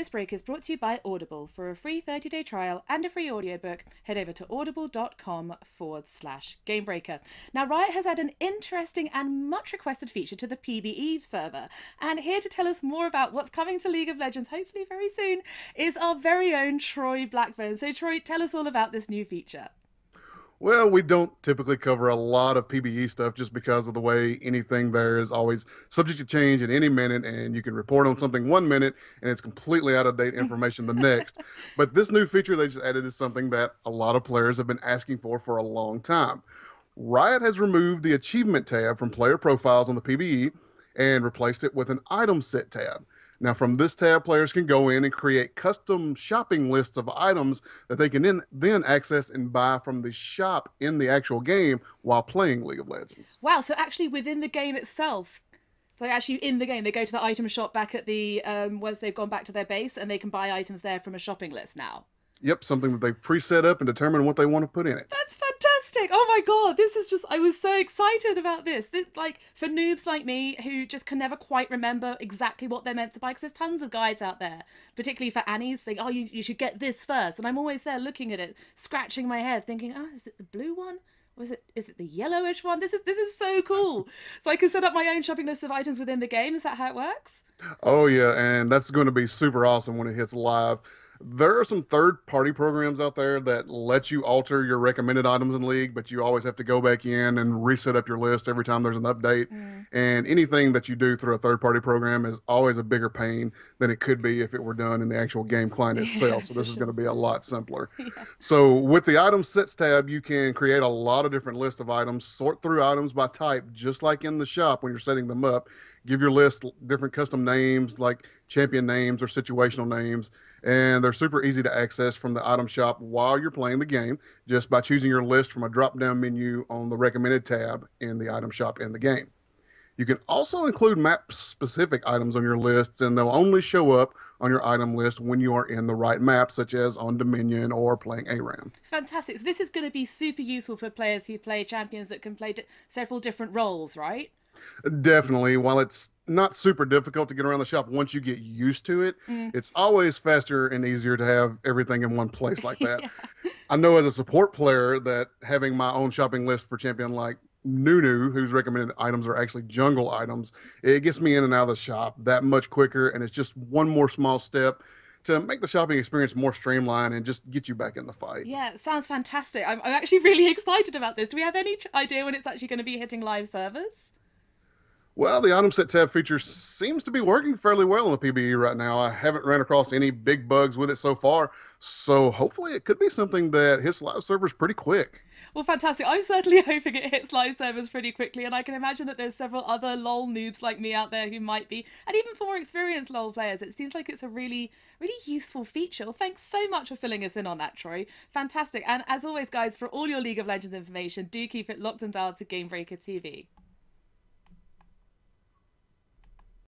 This break is brought to you by Audible. For a free 30-day trial and a free audiobook, head over to audible.com/Gamebreaker. Now, Riot has added an interesting and much requested feature to the PBE server. And here to tell us more about what's coming to League of Legends, hopefully very soon, is our very own Troy Blackburn. So Troy, tell us all about this new feature. Well, we don't typically cover a lot of PBE stuff just because of the way anything there is always subject to change at any minute, and you can report on something 1 minute and it's completely out of date information the next. But this new feature they just added is something that a lot of players have been asking for a long time. Riot has removed the achievement tab from player profiles on the PBE and replaced it with an item set tab. Now, from this tab, players can go in and create custom shopping lists of items that they can then access and buy from the shop in the actual game while playing League of Legends. Wow, so actually within the game itself, like actually in the game, they go to the item shop back at the, once they've gone back to their base, and they can buy items there from a shopping list now. Yep, something that they've pre-set up and determined what they want to put in it. That's fantastic! Oh my god, this is just, I was so excited about this. Like, for noobs like me who just can never quite remember exactly what they're meant to buy, because there's tons of guides out there, particularly for Annies, think, oh, you should get this first. And I'm always there looking at it, scratching my head, thinking, oh, is it the blue one? Or is it the yellowish one? This is so cool. So I can set up my own shopping list of items within the game. Is that how it works? Oh yeah, and that's going to be super awesome when it hits live. There are some third-party programs out there that let you alter your recommended items in League, but you always have to go back in and reset up your list every time there's an update. And anything that you do through a third-party program is always a bigger pain than it could be if it were done in the actual game client itself. So this is going to be a lot simpler. So with the Item Sets tab, you can create a lot of different lists of items, sort through items by type, just like in the shop when you're setting them up. Give your list different custom names like champion names or situational names, and they're super easy to access from the item shop while you're playing the game just by choosing your list from a drop-down menu on the recommended tab in the item shop in the game. You can also include map-specific items on your lists, and they'll only show up on your item list when you are in the right map, such as on Dominion or playing ARAM. Fantastic. So this is going to be super useful for players who play champions that can play several different roles, right? Definitely. While it's not super difficult to get around the shop once you get used to it, it's always faster and easier to have everything in one place like that. I know as a support player that having my own shopping list for champion like Nunu, whose recommended items are actually jungle items, it gets me in and out of the shop that much quicker, and it's just one more small step to make the shopping experience more streamlined and just get you back in the fight. Yeah, it sounds fantastic. I'm actually really excited about this. Do we have any idea when it's actually going to be hitting live servers? Well, the item set tab feature seems to be working fairly well in the PBE right now. I haven't ran across any big bugs with it so far, so hopefully it could be something that hits live servers pretty quick. Well, fantastic. I'm certainly hoping it hits live servers pretty quickly, and I can imagine that there's several other LoL noobs like me out there who might be, and even for more experienced LoL players, it seems like it's a really, really useful feature. Well, thanks so much for filling us in on that, Troy. Fantastic. And as always, guys, for all your League of Legends information, do keep it locked and dialed to Gamebreaker TV.